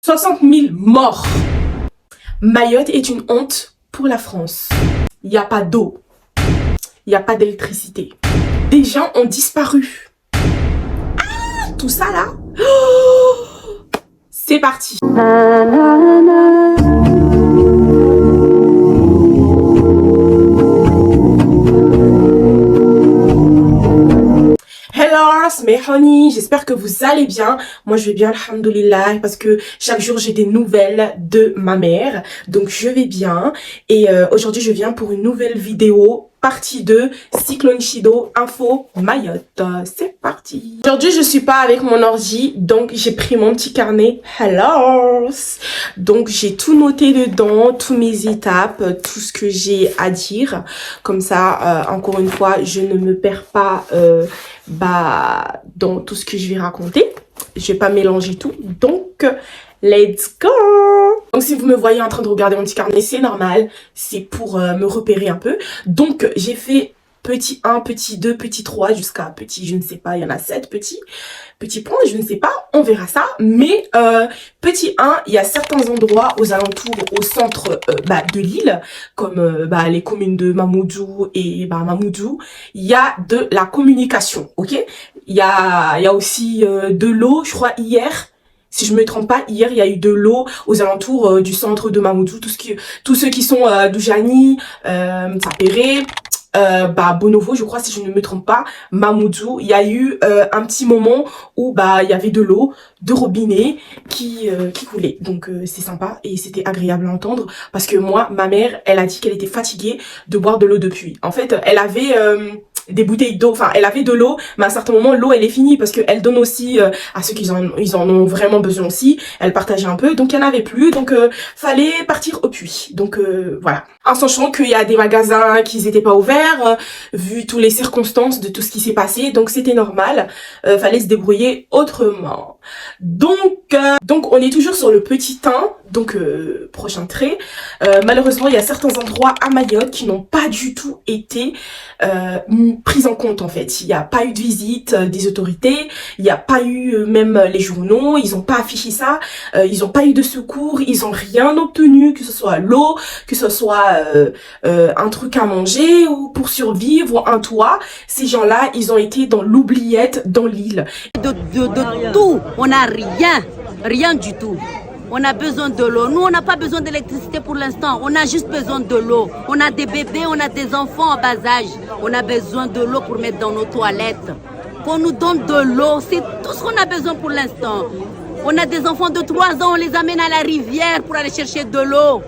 60 000 morts. Mayotte est une honte pour la France. Il n'y a pas d'eau. Il n'y a pas d'électricité. Des gens ont disparu. Ah, tout ça là. Oh, c'est parti. Hello, c'est mes honey, j'espère que vous allez bien. Moi je vais bien, alhamdoulilah, parce que chaque jour j'ai des nouvelles de ma mère. Donc je vais bien. Et aujourd'hui je viens pour une nouvelle vidéo, partie 2, Cyclone Chido, info Mayotte. C'est parti. Aujourd'hui je suis pas avec mon ordi, donc j'ai pris mon petit carnet. Hello. Donc j'ai tout noté dedans, toutes mes étapes, tout ce que j'ai à dire. Comme ça, encore une fois, je ne me perds pas dans tout ce que je vais raconter. Je vais pas mélanger tout. Donc, let's go! Donc, si vous me voyez en train de regarder mon petit carnet, c'est normal. C'est pour me repérer un peu. Donc, j'ai fait petit 1, petit 2, petit 3, jusqu'à petit, je ne sais pas, il y en a 7 petits. Petit point, je ne sais pas, on verra ça. Mais petit 1, il y a certains endroits aux alentours, au centre de l'île, comme les communes de Mamoudzou et Mamoudzou, il y a de la communication, ok? Il y a aussi de l'eau, je crois hier. Si je me trompe pas, hier il y a eu de l'eau aux alentours du centre de Mamoudzou, tous ceux qui sont d'Oujani, Tsapéré, Bonovo, je crois, si je ne me trompe pas, Mamoudzou, il y a eu un petit moment où il y avait de l'eau de robinet qui coulait. Donc c'est sympa et c'était agréable à entendre parce que moi, ma mère, elle a dit qu'elle était fatiguée de boire de l'eau de pluie. En fait, elle avait des bouteilles d'eau, enfin elle avait de l'eau, mais à un certain moment l'eau elle est finie parce que elle donne aussi à ceux qui ils en ont vraiment besoin aussi. Elle partageait un peu, donc il n'y en avait plus, donc fallait partir au puits. Donc voilà. En sachant qu'il y a des magasins qui n'étaient pas ouverts, vu toutes les circonstances de tout ce qui s'est passé, donc c'était normal. Fallait se débrouiller autrement. Donc on est toujours sur le petit 1, donc prochain trait. Malheureusement il y a certains endroits à Mayotte qui n'ont pas du tout été prise en compte en fait. Il n'y a pas eu de visite des autorités, il n'y a pas eu même les journaux, ils n'ont pas affiché ça, ils n'ont pas eu de secours, ils n'ont rien obtenu, que ce soit l'eau, que ce soit un truc à manger ou pour survivre, ou un toit. Ces gens-là, ils ont été dans l'oubliette dans l'île. De tout, on n'a rien du tout. On a besoin de l'eau. Nous, on n'a pas besoin d'électricité pour l'instant. On a juste besoin de l'eau. On a des bébés, on a des enfants en bas âge. On a besoin de l'eau pour mettre dans nos toilettes. Qu'on nous donne de l'eau, c'est tout ce qu'on a besoin pour l'instant. On a des enfants de 3 ans, on les amène à la rivière pour aller chercher de l'eau.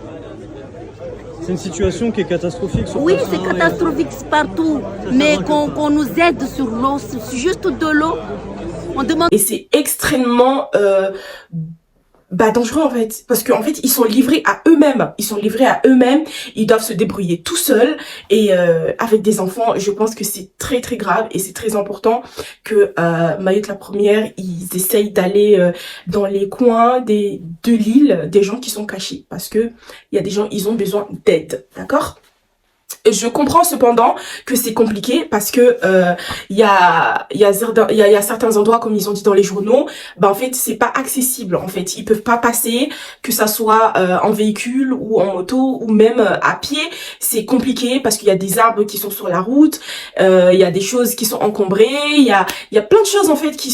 C'est une situation qui est catastrophique. Oui, c'est catastrophique partout. Mais qu'on nous aide sur l'eau, c'est juste de l'eau. On demande... Et c'est extrêmement... dangereux en fait, parce qu'en fait ils sont livrés à eux-mêmes, ils doivent se débrouiller tout seuls et avec des enfants, je pense que c'est très très grave et c'est très important que Mayotte la première, ils essayent d'aller dans les coins de l'île, des gens qui sont cachés, parce que il y a des gens, ils ont besoin d'aide, d'accord? Je comprends cependant que c'est compliqué parce que il y a certains endroits, comme ils ont dit dans les journaux, en fait c'est pas accessible, en fait ils peuvent pas passer, que ça soit en véhicule ou en moto ou même à pied. C'est compliqué parce qu'il y a des arbres qui sont sur la route, il y a des choses qui sont encombrées, il y a plein de choses en fait qui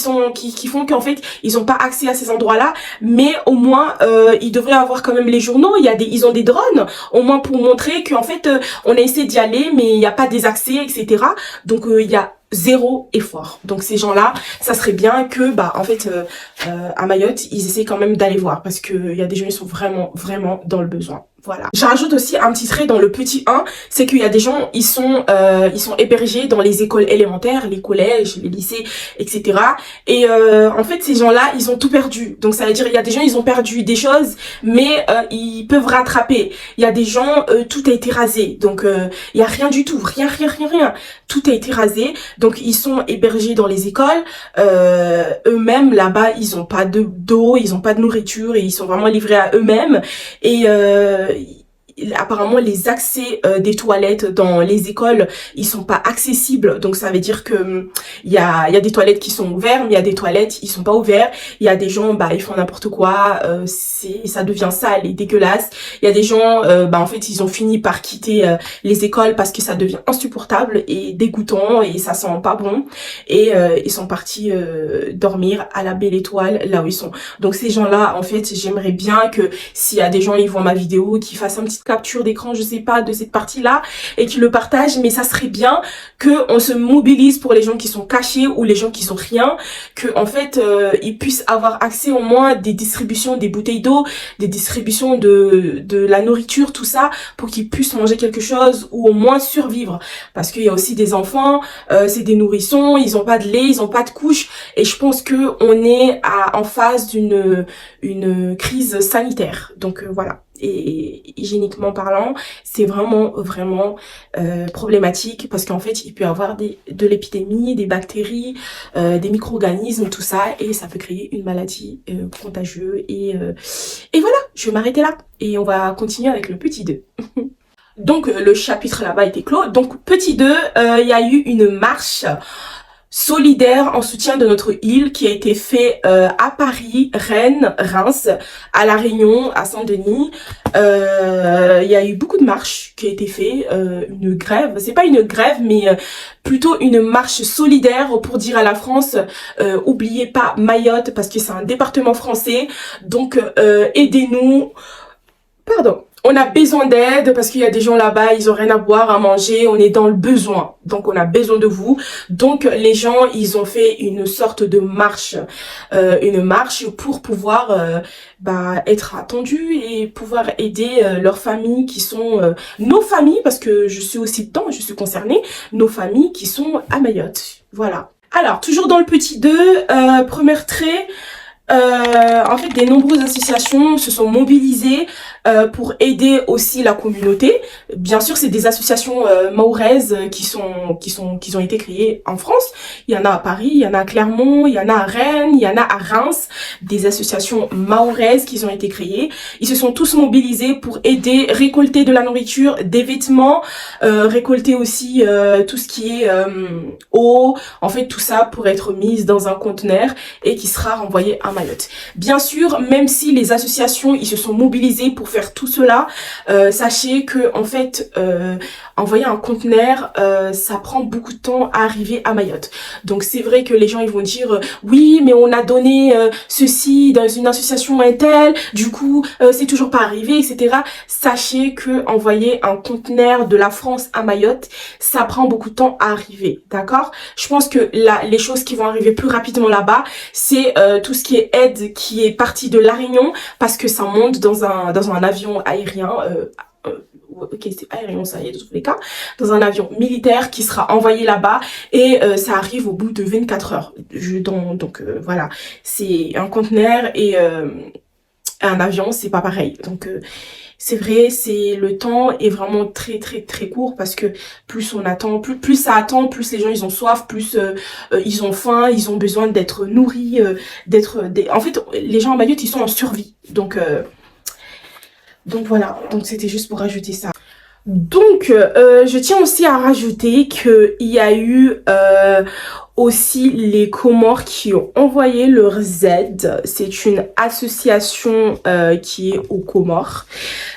font qu'en fait ils ont pas accès à ces endroits-là, mais au moins ils devraient avoir quand même les journaux. Ils ont des drones au moins pour montrer qu'en fait on a essayé d'y aller mais il n'y a pas des accès, etc. Donc il y a zéro effort. Donc ces gens-là, ça serait bien que en fait à Mayotte, ils essaient quand même d'aller voir parce que il y a des gens qui sont vraiment dans le besoin. Voilà. Je rajoute aussi un petit trait dans le petit 1, c'est qu'il y a des gens, ils sont hébergés dans les écoles élémentaires, les collèges, les lycées, etc. Et en fait, ces gens-là, ils ont tout perdu. Donc ça veut dire, il y a des gens, ils ont perdu des choses, mais ils peuvent rattraper. Il y a des gens, tout a été rasé. Donc il y a rien du tout, rien. Tout a été rasé. Donc ils sont hébergés dans les écoles. Eux-mêmes, là-bas, ils ont pas d'eau, ils ont pas de nourriture et ils sont vraiment livrés à eux-mêmes. Et apparemment les accès des toilettes dans les écoles, ils sont pas accessibles. Donc ça veut dire que il y a des toilettes qui sont ouvertes, mais il y a des toilettes ils sont pas ouverts. Il y a des gens ils font n'importe quoi, ça devient sale et dégueulasse. Il y a des gens en fait ils ont fini par quitter les écoles parce que ça devient insupportable et dégoûtant et ça sent pas bon, et ils sont partis dormir à la Belle Étoile là où ils sont. Donc ces gens-là, en fait, j'aimerais bien que s'il y a des gens, ils voient ma vidéo, qu'ils fassent une petite capture d'écran, je sais pas, de cette partie-là, et qu'ils le partagent. Mais ça serait bien que on se mobilise pour les gens qui sont cachés ou les gens qui sont rien, que en fait, ils puissent avoir accès au moins des distributions, des bouteilles d'eau, des distributions de la nourriture, tout ça, pour qu'ils puissent manger quelque chose ou au moins survivre. Parce qu'il y a aussi des enfants, c'est des nourrissons, ils ont pas de lait, ils ont pas de couches, et je pense que on est en phase d'une crise sanitaire. Donc voilà. Et hygiéniquement parlant, c'est vraiment problématique parce qu'en fait il peut y avoir de l'épidémie, des bactéries, des micro-organismes, tout ça, et ça peut créer une maladie contagieuse, et voilà, je vais m'arrêter là et on va continuer avec le petit 2. Donc le chapitre là-bas était clos. Donc petit 2, il y a eu une marche solidaire en soutien de notre île qui a été fait à Paris, Rennes, Reims, à La Réunion, à Saint-Denis. Il y a eu beaucoup de marches qui a été fait, une grève, c'est pas une grève mais plutôt une marche solidaire pour dire à la France oubliez pas Mayotte parce que c'est un département français, donc aidez-nous. Pardon. On a besoin d'aide parce qu'il y a des gens là-bas, ils ont rien à boire, à manger, on est dans le besoin. Donc on a besoin de vous. Donc les gens, ils ont fait une sorte de marche, pour pouvoir être attendus et pouvoir aider leurs familles qui sont nos familles, parce que je suis aussi dedans, je suis concernée, nos familles qui sont à Mayotte. Voilà. Alors toujours dans le petit 2, premier trait. En fait, des nombreuses associations se sont mobilisées pour aider aussi la communauté. Bien sûr, c'est des associations mahoraises qui ont été créées en France. Il y en a à Paris, il y en a à Clermont, il y en a à Rennes, il y en a à Reims. Des associations mahoraises qui ont été créées. Ils se sont tous mobilisés pour aider, récolter de la nourriture, des vêtements, récolter aussi tout ce qui est eau. En fait, tout ça pour être mis dans un conteneur et qui sera renvoyé à Mayotte. Bien sûr, même si les associations ils se sont mobilisés pour faire tout cela, sachez que en fait envoyer un conteneur ça prend beaucoup de temps à arriver à Mayotte. Donc c'est vrai que les gens ils vont dire oui mais on a donné ceci dans une association Intel, du coup c'est toujours pas arrivé, etc. Sachez que envoyer un conteneur de la France à Mayotte, ça prend beaucoup de temps à arriver, d'accord? Je pense que les choses qui vont arriver plus rapidement là-bas, c'est tout ce qui est aide qui est parti de La Réunion, parce que ça monte dans un avion aérien, ok c'est aérien ça y est de tous les cas, dans un avion militaire qui sera envoyé là-bas, et ça arrive au bout de 24 heures. Donc voilà, c'est un conteneur et un avion, c'est pas pareil. Donc c'est vrai, le temps est vraiment très court, parce que plus on attend, plus ça attend, plus les gens ils ont soif, plus ils ont faim, ils ont besoin d'être nourris, en fait les gens en Mayotte ils sont en survie. Donc voilà, donc c'était juste pour rajouter ça. Donc je tiens aussi à rajouter que il y a eu aussi les Comores qui ont envoyé leurs aides. C'est une association qui est aux Comores.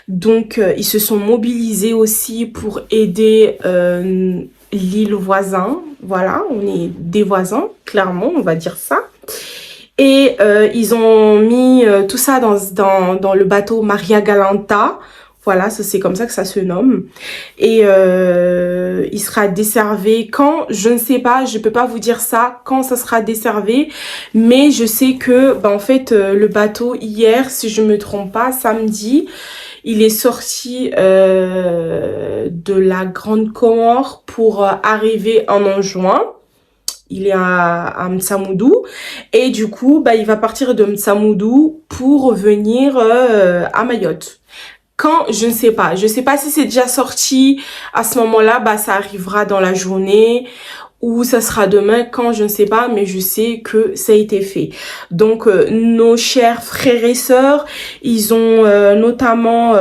Donc ils se sont mobilisés aussi pour aider l'île voisine. Voilà, on est des voisins, clairement, on va dire ça. Et ils ont mis tout ça dans le bateau Maria Galanta. Voilà, c'est comme ça que ça se nomme. Et il sera desservé quand, je ne sais pas, je peux pas vous dire ça, quand ça sera desservé. Mais je sais que, en fait, le bateau hier, si je me trompe pas, samedi, il est sorti de la Grande Comore pour arriver en Anjouan. Il est à M'Tsamoudou, et du coup il va partir de M'Tsamoudou pour venir à Mayotte. Quand, je ne sais pas si c'est déjà sorti à ce moment-là, ça arrivera dans la journée ou ça sera demain, quand, je ne sais pas, mais je sais que ça a été fait. Donc nos chers frères et sœurs, ils ont notamment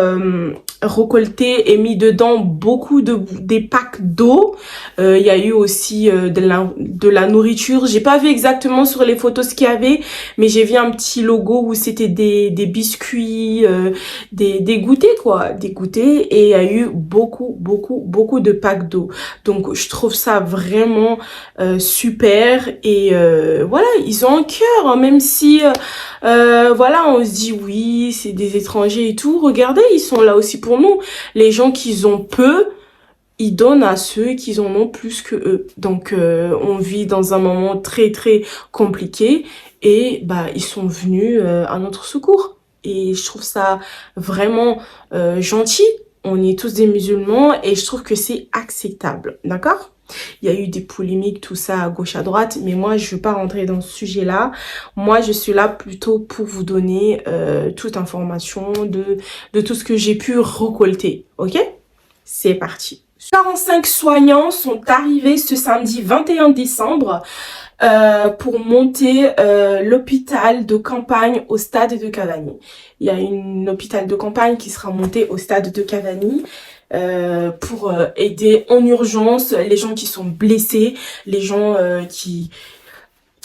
récolté et mis dedans beaucoup des packs d'eau. Il y a eu aussi de la nourriture. J'ai pas vu exactement sur les photos ce qu'il y avait, mais j'ai vu un petit logo où c'était des biscuits, des goûters quoi, des goûters, et il y a eu beaucoup de packs d'eau. Donc je trouve ça vraiment super, et voilà, ils ont un cœur, hein, même si voilà, on se dit oui, c'est des étrangers et tout. Regardez, ils sont là aussi pour nous. Les gens qui ont peu, ils donnent à ceux qui en ont plus que eux. Donc, on vit dans un moment très compliqué, et bah ils sont venus à notre secours. Et je trouve ça vraiment gentil. On est tous des musulmans et je trouve que c'est acceptable, d'accord? Il y a eu des polémiques, tout ça, à gauche, à droite, mais moi, je veux pas rentrer dans ce sujet-là. Moi, je suis là plutôt pour vous donner toute information de tout ce que j'ai pu récolter, ok? C'est parti. 45 soignants sont arrivés ce samedi 21 décembre pour monter l'hôpital de campagne au stade de Cavani. Il y a un hôpital de campagne qui sera monté au stade de Cavani pour aider en urgence les gens qui sont blessés, les gens qui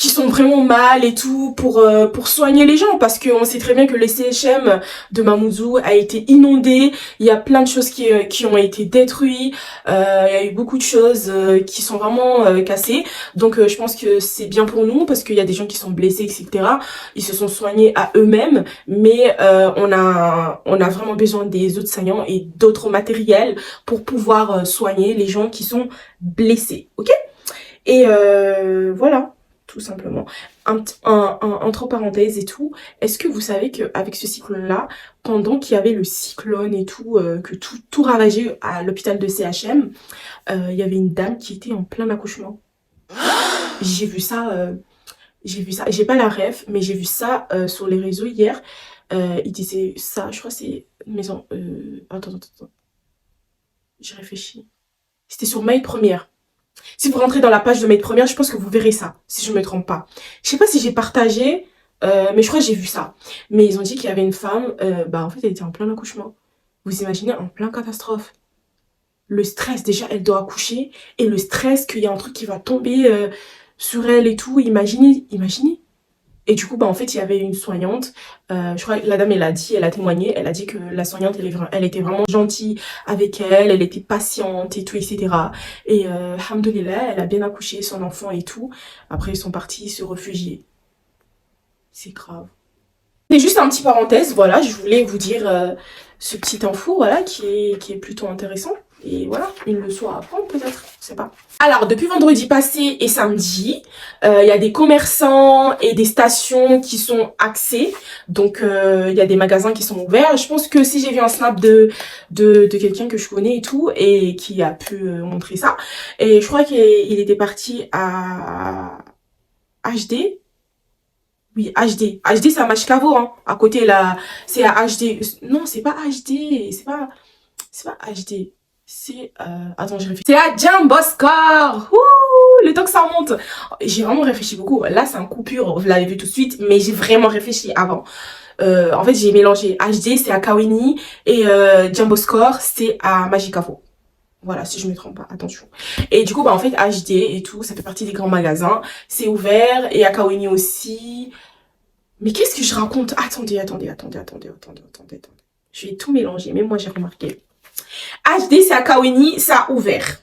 sont vraiment mal et tout, pour soigner les gens, parce qu'on sait très bien que le CHM de Mamoudzou a été inondé. Il y a plein de choses qui ont été détruites, il y a eu beaucoup de choses qui sont vraiment cassées. Donc je pense que c'est bien pour nous, parce qu'il y a des gens qui sont blessés, etc. Ils se sont soignés à eux-mêmes, mais on a vraiment besoin des autres soignants et d'autres matériels pour pouvoir soigner les gens qui sont blessés, ok? Et voilà, tout simplement. Entre parenthèses et tout, est-ce que vous savez qu'avec ce cyclone-là, pendant qu'il y avait le cyclone et tout, que tout ravageait à l'hôpital de CHM, il y avait une dame qui était en plein accouchement. J'ai vu ça, j'ai pas la ref, mais j'ai vu ça sur les réseaux hier. Il disait ça, je crois que c'est maison... attends. J'ai réfléchi. C'était sur Mail Première. Si vous rentrez dans la page de Mail Première, je pense que vous verrez ça, si je me trompe pas. Je sais pas si j'ai partagé, mais je crois que j'ai vu ça. Mais ils ont dit qu'il y avait une femme, en fait, elle était en plein accouchement. Vous imaginez, en plein catastrophe. Le stress, déjà, elle doit accoucher, et le stress qu'il y a un truc qui va tomber sur elle et tout, imaginez. Et du coup, en fait, il y avait une soignante, je crois que la dame, elle a témoigné, elle a dit que la soignante, elle était vraiment gentille avec elle était patiente et tout, etc. Et alhamdoulilah, elle a bien accouché son enfant et tout. Après, ils sont partis se réfugier. C'est grave. C'est juste un petit parenthèse, voilà, je voulais vous dire ce petit info, voilà, qui est plutôt intéressant. Et voilà, une leçon à apprendre peut-être, je sais pas. Alors, depuis vendredi passé et samedi, il y a des commerçants et des stations qui sont axées. Donc, il y a des magasins qui sont ouverts. Je pense que si j'ai vu un snap de quelqu'un que je connais et tout, et qui a pu montrer ça. Et je crois qu'il était parti à HD. Oui, HD. HD, c'est à Machikavo, hein. À côté, là, c'est à HD. Non, c'est pas HD. C'est pas HD. C'est attends, je réfléchis. C'est à Jumbo Score. Ouh, le temps que ça remonte. J'ai vraiment réfléchi beaucoup. Là, c'est en coupure, vous l'avez vu tout de suite, mais j'ai vraiment réfléchi avant. En fait, j'ai mélangé. HD, c'est à Kawini, et Jumbo Score, c'est à Majikavo. Voilà, si je me trompe pas, attention. Et du coup, en fait, HD et tout, ça fait partie des grands magasins. C'est ouvert, et à Kawini aussi. Mais qu'est-ce que je raconte? Attendez. Je vais tout mélanger, même moi, j'ai remarqué. HD, c'est à Kawini, ça a ouvert.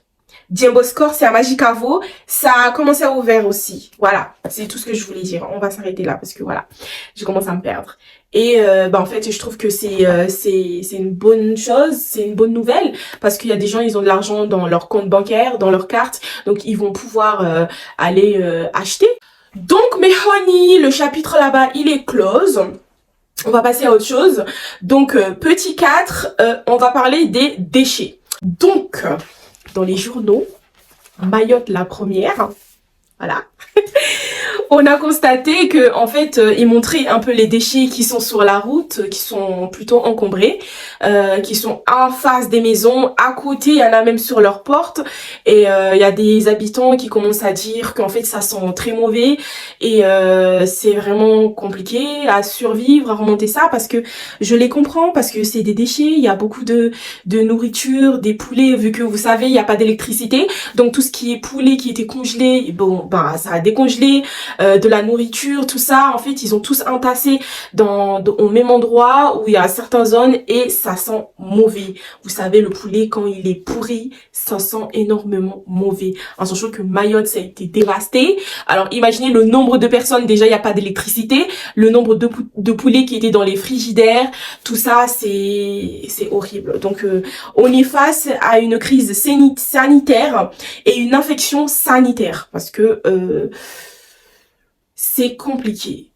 Jumbo Score, c'est à Majikavo, ça a commencé à ouvert aussi. Voilà, c'est tout ce que je voulais dire. On va s'arrêter là parce que voilà, je commence à me perdre. Et en fait, je trouve que c'est une bonne chose, c'est une bonne nouvelle, parce qu'il y a des gens, ils ont de l'argent dans leur compte bancaire, dans leur carte, donc ils vont pouvoir aller acheter. Donc mes honey, le chapitre là-bas, il est close. On va passer à autre chose. Donc, petit 4, on va parler des déchets. Donc, dans les journaux, Mayotte la première, voilà, On a constaté que en fait, ils montraient un peu les déchets qui sont sur la route, qui sont plutôt encombrés, qui sont en face des maisons, à côté, il y en a même sur leur porte. Et il y a des habitants qui commencent à dire qu'en fait, ça sent très mauvais et c'est vraiment compliqué à survivre, à remonter ça, parce que je les comprends, parce que c'est des déchets, il y a beaucoup de nourriture, des poulets, vu que vous savez, il n'y a pas d'électricité, donc tout ce qui est poulet qui était congelé, bon, bah ça a décongelé, de la nourriture, tout ça, en fait, ils ont tous entassé au même endroit où il y a certaines zones et ça sent mauvais. Vous savez, le poulet, quand il est pourri, ça sent énormément mauvais. En sachant que Mayotte, ça a été dévasté. Alors, imaginez le nombre de personnes, déjà, il n'y a pas d'électricité, le nombre de poulets qui étaient dans les frigidaires, tout ça, c'est horrible. Donc, on est face à une crise sanitaire et une infection sanitaire parce que c'est compliqué.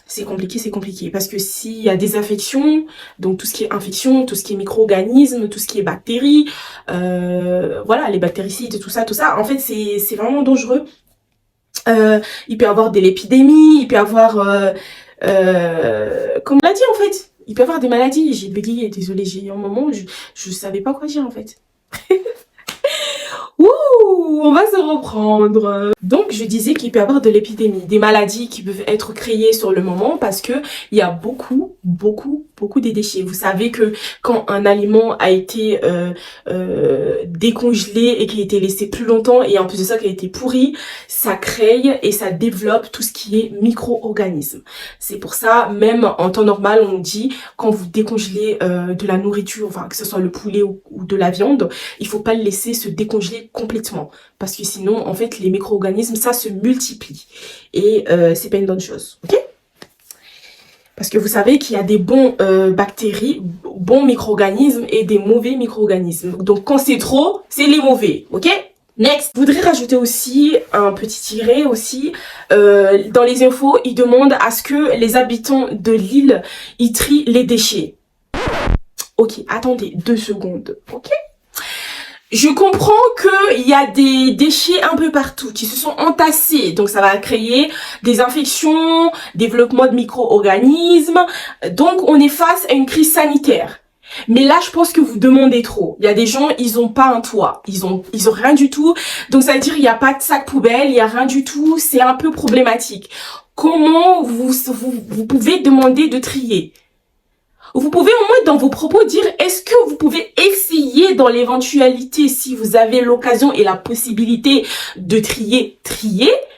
C'est compliqué parce que s'il y a des infections, donc tout ce qui est infection, tout ce qui est micro-organismes, tout ce qui est bactéries, voilà, les bactéricides, tout ça, en fait, c'est vraiment dangereux. Il peut y avoir de l'épidémie, il peut y avoir, comme on l'a dit en fait, il peut y avoir des maladies. J'ai bégayé, désolée, j'ai eu un moment, je savais pas quoi dire en fait. Ouh, on va se reprendre. Donc, je disais qu'il peut y avoir de l'épidémie, des maladies qui peuvent être créées sur le moment parce que il y a beaucoup de déchets. Vous savez que quand un aliment a été décongelé et qui a été laissé plus longtemps et en plus de ça qui a été pourri, ça crée et ça développe tout ce qui est micro-organismes. C'est pour ça, même en temps normal, on dit quand vous décongelez de la nourriture, enfin que ce soit le poulet ou de la viande, il faut pas le laisser se décongeler complètement parce que sinon en fait les micro-organismes ça se multiplie et c'est pas une bonne chose, ok? Parce que vous savez qu'il y a des bons bactéries, bons micro-organismes et des mauvais micro-organismes. Donc quand c'est trop, c'est les mauvais, ok? Next, je voudrais rajouter aussi un petit tiret aussi. Dans les infos, ils demandent à ce que les habitants de l'île ils trient les déchets. Ok, attendez 2 secondes, ok? Je comprends qu'il y a des déchets un peu partout qui se sont entassés. Donc, ça va créer des infections, développement de micro-organismes. Donc, on est face à une crise sanitaire. Mais là, je pense que vous demandez trop. Il y a des gens, ils ont pas un toit. Ils ont rien du tout. Donc, ça veut dire il n'y a pas de sac poubelle, il y a rien du tout. C'est un peu problématique. Comment vous pouvez demander de trier? Vous pouvez au moins dans vos propos dire est-ce que vous pouvez essayer dans l'éventualité si vous avez l'occasion et la possibilité de trier.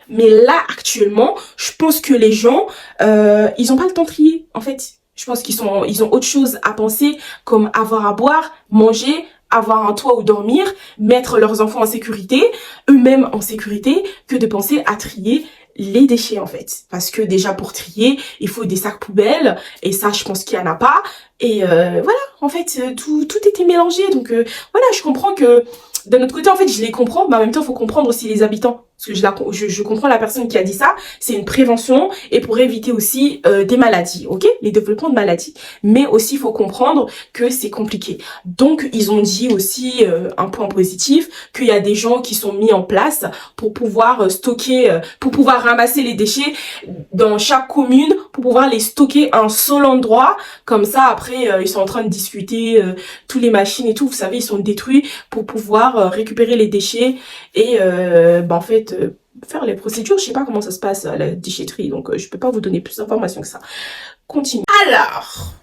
Mais là actuellement, je pense que les gens ils ont pas le temps de trier en fait. Je pense qu'ils ont autre chose à penser comme avoir à boire, manger, avoir un toit où dormir, mettre leurs enfants en sécurité, eux-mêmes en sécurité, que de penser à trier les déchets en fait, parce que déjà pour trier il faut des sacs poubelles et ça je pense qu'il y en a pas et voilà en fait tout était mélangé donc voilà je comprends que d'un autre côté en fait je les comprends mais en même temps il faut comprendre aussi les habitants parce que je comprends la personne qui a dit ça, c'est une prévention et pour éviter aussi des maladies, ok, les développements de maladies, mais aussi il faut comprendre que c'est compliqué. Donc ils ont dit aussi un point positif qu'il y a des gens qui sont mis en place pour pouvoir stocker, pour pouvoir ramasser les déchets dans chaque commune, pour pouvoir les stocker à un seul endroit, comme ça après ils sont en train de discuter tous les machines et tout, vous savez ils sont détruits pour pouvoir récupérer les déchets et en fait faire les procédures, je sais pas comment ça se passe à la déchetterie, donc je peux pas vous donner plus d'informations que ça. Continue. Alors,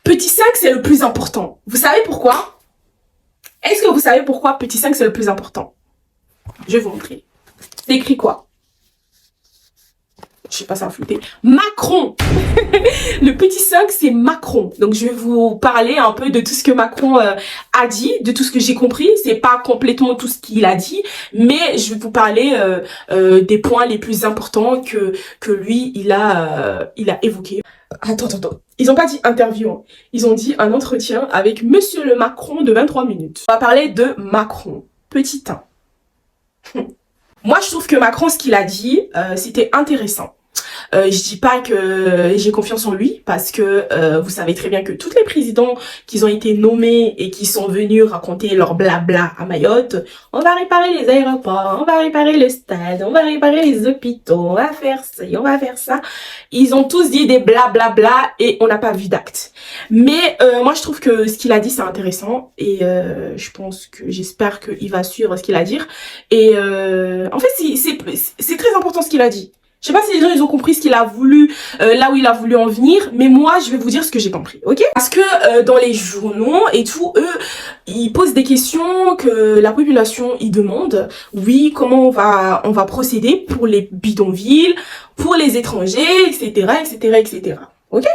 petit 5 c'est le plus important. Vous savez pourquoi? Est-ce que vous savez pourquoi petit 5 c'est le plus important? Je vais vous montrer. C'est écrit quoi? Je sais pas, ça a flouté. Macron. Le petit 5 c'est Macron. Donc je vais vous parler un peu de tout ce que Macron a dit, de tout ce que j'ai compris. C'est pas complètement tout ce qu'il a dit, mais je vais vous parler des points les plus importants que lui il a évoqué. Attends. Ils ont pas dit interview, hein. Ils ont dit un entretien avec Monsieur le Macron de 23 minutes. On va parler de Macron. Petit 1. Moi, je trouve que Macron, ce qu'il a dit, c'était intéressant. Je dis pas que j'ai confiance en lui parce que vous savez très bien que tous les présidents qui ont été nommés et qui sont venus raconter leur blabla à Mayotte, on va réparer les aéroports, on va réparer le stade, on va réparer les hôpitaux, on va faire ça, on va faire ça. Ils ont tous dit des blablabla et on n'a pas vu d'actes. Mais moi je trouve que ce qu'il a dit c'est intéressant et je pense que j'espère qu'il va suivre ce qu'il a à dire. Et en fait c'est très important ce qu'il a dit. Je sais pas si les gens ils ont compris ce qu'il a voulu, là où il a voulu en venir, mais moi je vais vous dire ce que j'ai compris, ok? Parce que dans les journaux et tout, eux, ils posent des questions que la population ils demande. Oui, comment on va procéder pour les bidonvilles, pour les étrangers, etc., etc., etc. Ok?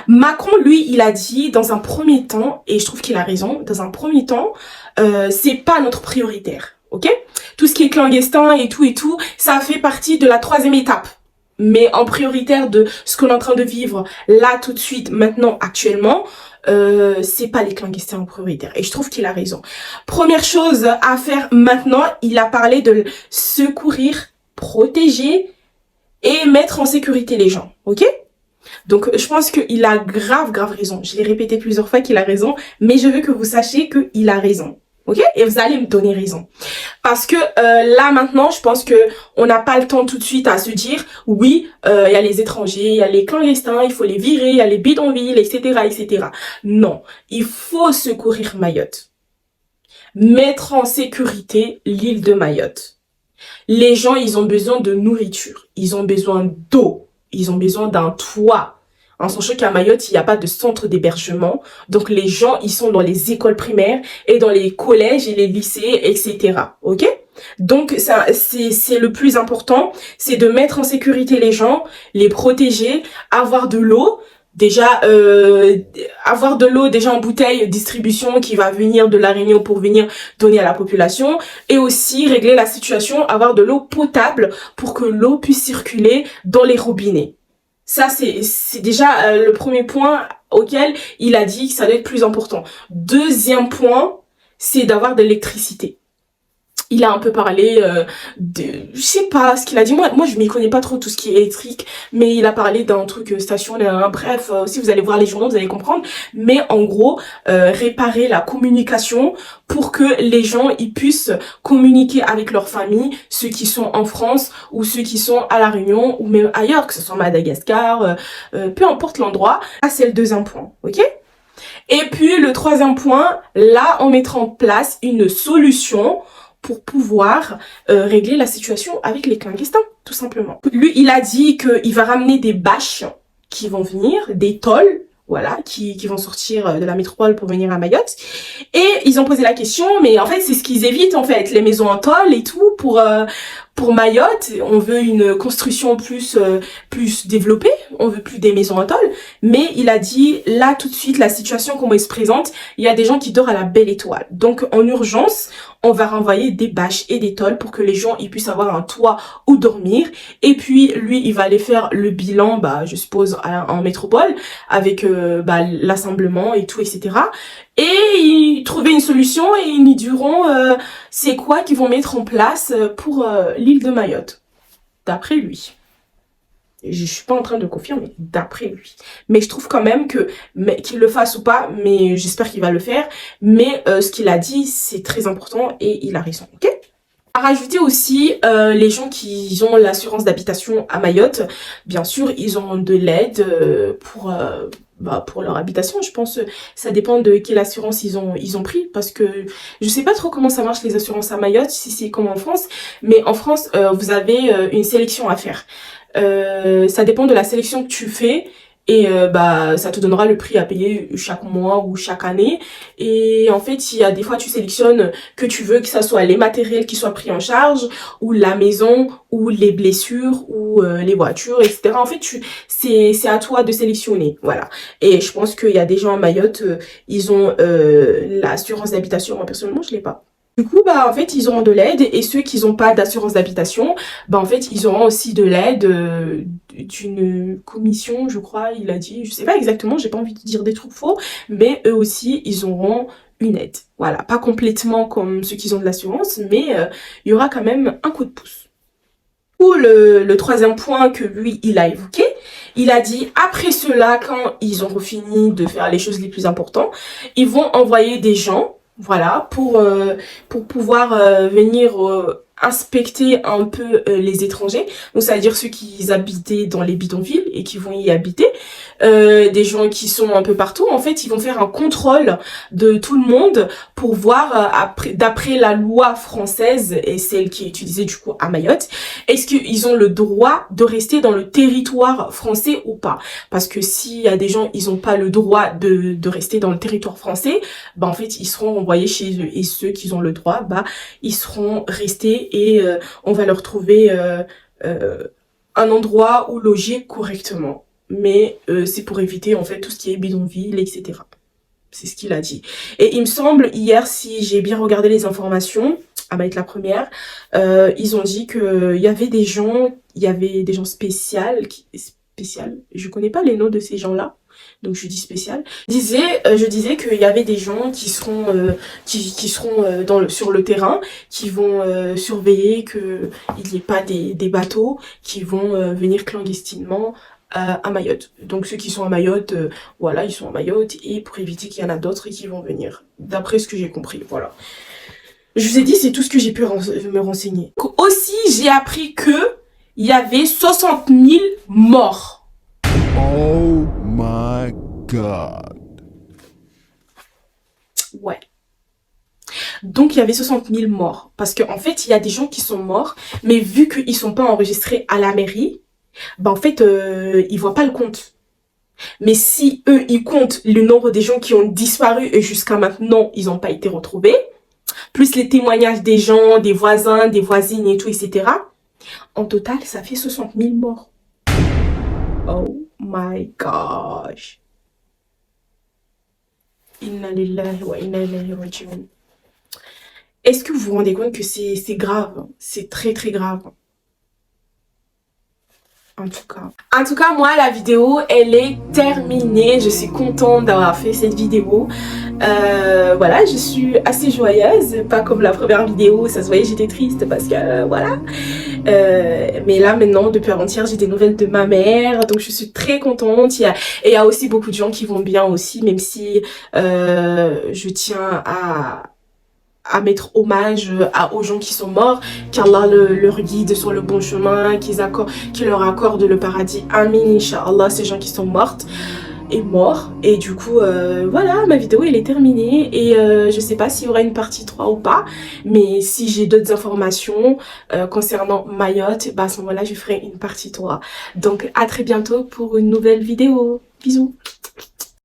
Macron, lui, il a dit dans un premier temps, et je trouve qu'il a raison, dans un premier temps, c'est pas notre prioritaire, ok? Tout ce qui est clandestin et tout, ça fait partie de la 3e étape. Mais en prioritaire de ce qu'on est en train de vivre là, tout de suite, maintenant, actuellement, c'est pas les clandestins en prioritaire. Et je trouve qu'il a raison. Première chose à faire maintenant, il a parlé de secourir, protéger et mettre en sécurité les gens, ok? Donc, je pense qu'il a grave raison. Je l'ai répété plusieurs fois qu'il a raison, mais je veux que vous sachiez qu'il a raison. Ok? Et vous allez me donner raison. Parce que là, maintenant, je pense que on n'a pas le temps tout de suite à se dire, oui, il y a les étrangers, il y a les clandestins, il faut les virer, il y a les bidonvilles, etc., etc. Non, il faut secourir Mayotte. Mettre en sécurité l'île de Mayotte. Les gens, ils ont besoin de nourriture, ils ont besoin d'eau, ils ont besoin d'un toit. En sachant qu'à Mayotte, il n'y a pas de centre d'hébergement. Donc, les gens, ils sont dans les écoles primaires et dans les collèges et les lycées, etc. Ok? Donc, ça, c'est le plus important. C'est de mettre en sécurité les gens, les protéger, avoir de l'eau. Déjà, avoir de l'eau déjà en bouteille, distribution qui va venir de La Réunion pour venir donner à la population. Et aussi régler la situation, avoir de l'eau potable pour que l'eau puisse circuler dans les robinets. Ça, c'est déjà le premier point auquel il a dit que ça doit être plus important. Deuxième point, c'est d'avoir de l'électricité. Il a un peu parlé je sais pas ce qu'il a dit. Moi je m'y connais pas trop tout ce qui est électrique, mais il a parlé d'un truc stationnaire. Bref, si vous allez voir les journaux, vous allez comprendre. Mais en gros, réparer la communication pour que les gens ils puissent communiquer avec leur famille, ceux qui sont en France ou ceux qui sont à La Réunion ou même ailleurs, que ce soit Madagascar, peu importe l'endroit. Ça, c'est le deuxième point, ok? Et puis le troisième point, là, on mettra en place une solution pour pouvoir régler la situation avec les clandestins, tout simplement. Lui, il a dit qu'il va ramener des bâches qui vont venir, des tôles, voilà, qui vont sortir de la métropole pour venir à Mayotte. Et ils ont posé la question, mais en fait, c'est ce qu'ils évitent, en fait, les maisons en tôle et tout, pour Mayotte. On veut une construction plus développée, on veut plus des maisons en tôle. Mais il a dit, là, tout de suite, la situation, comment elle se présente, il y a des gens qui dorment à la belle étoile. Donc, en urgence, on va renvoyer des bâches et des tôles pour que les gens ils puissent avoir un toit où dormir. Et puis, lui, il va aller faire le bilan, je suppose, en métropole, avec l'assemblement et tout, etc. Et ils trouvaient une solution et ils nous diront c'est quoi qu'ils vont mettre en place pour l'île de Mayotte, d'après lui. Je suis pas en train de confirmer, d'après lui. Mais je trouve quand même qu'il le fasse ou pas, mais j'espère qu'il va le faire. Mais ce qu'il a dit, c'est très important et il a raison, ok? À rajouter aussi, les gens qui ont l'assurance d'habitation à Mayotte, bien sûr, ils ont de l'aide pour leur habitation. Je pense ça dépend de quelle assurance ils ont pris, parce que je sais pas trop comment ça marche les assurances à Mayotte, si c'est comme en France, mais en France, vous avez une sélection à faire. Ça dépend de la sélection que tu fais et ça te donnera le prix à payer chaque mois ou chaque année. Et en fait, il y a des fois tu sélectionnes que tu veux que ça soit les matériels qui soient pris en charge, ou la maison, ou les blessures, ou les voitures, etc. En fait, c'est à toi de sélectionner, voilà. Et je pense qu'il y a des gens à Mayotte, ils ont l'assurance d'habitation. Moi personnellement, je l'ai pas. Du coup, en fait, ils auront de l'aide, et ceux qui n'ont pas d'assurance d'habitation, en fait, ils auront aussi de l'aide d'une commission, je crois, il a dit, je sais pas exactement, j'ai pas envie de dire des trucs faux, mais eux aussi, ils auront une aide. Voilà, pas complètement comme ceux qui ont de l'assurance, mais il y aura quand même un coup de pouce. Ou le troisième point que lui, il a évoqué, il a dit, après cela, quand ils auront fini de faire les choses les plus importantes, ils vont envoyer des gens, voilà, pour pouvoir venir inspecter un peu les étrangers. Donc, ça veut dire ceux qui habitaient dans les bidonvilles et qui vont y habiter. Des gens qui sont un peu partout. En fait, ils vont faire un contrôle de tout le monde pour voir, d'après la loi française et celle qui est utilisée du coup à Mayotte, est-ce qu'ils ont le droit de rester dans le territoire français ou pas? Parce que s'il y a des gens, ils n'ont pas le droit de rester dans le territoire français, bah en fait, ils seront envoyés chez eux. Et ceux qui ont le droit, bah ils seront restés et on va leur trouver un endroit où loger correctement. Mais c'est pour éviter en fait tout ce qui est bidonville, etc. C'est ce qu'il a dit. Et il me semble, hier, si j'ai bien regardé les informations, à Mayotte la première, ils ont dit que il y avait des gens spécial, je connais pas les noms de ces gens-là, donc je dis spécial. Je disais qu'il y avait des gens qui seront sur le terrain, qui vont surveiller que il n'y ait pas des bateaux qui vont venir clandestinement à Mayotte. Donc ceux qui sont à Mayotte, voilà, ils sont à Mayotte, et pour éviter qu'il y en a d'autres qui vont venir. D'après ce que j'ai compris, voilà. Je vous ai dit, c'est tout ce que j'ai pu me renseigner. Aussi, j'ai appris que il y avait 60 000 morts. Oh my God. Ouais. Donc, il y avait 60 000 morts. Parce qu'en fait, il y a des gens qui sont morts, mais vu qu'ils sont pas enregistrés à la mairie, bah en fait, ils voient pas le compte. Mais si eux, ils comptent le nombre des gens qui ont disparu et jusqu'à maintenant, ils n'ont pas été retrouvés, plus les témoignages des gens, des voisins, des voisines et tout, etc. En total, ça fait 60 000 morts. Oh my gosh. Inna lillahi wa inna ilayhi raji'un. Est-ce que vous vous rendez compte que c'est grave? C'est très très grave. En tout cas, moi, la vidéo, elle est terminée. Je suis contente d'avoir fait cette vidéo. Voilà, je suis assez joyeuse. Pas comme la première vidéo, ça se voyait, j'étais triste parce que, voilà. Mais là, maintenant, depuis avant-hier, j'ai des nouvelles de ma mère. Donc, je suis très contente. Et il y a aussi beaucoup de gens qui vont bien aussi, même si je tiens à mettre hommage aux gens qui sont morts, qu'Allah leur guide sur le bon chemin, qu'il leur accorde le paradis. Amin, Inch'Allah, ces gens qui sont mortes et morts. Et du coup, voilà, ma vidéo, elle est terminée. Et je sais pas s'il y aura une partie 3 ou pas, mais si j'ai d'autres informations concernant Mayotte, bah à ce moment-là, je ferai une partie 3. Donc, à très bientôt pour une nouvelle vidéo. Bisous.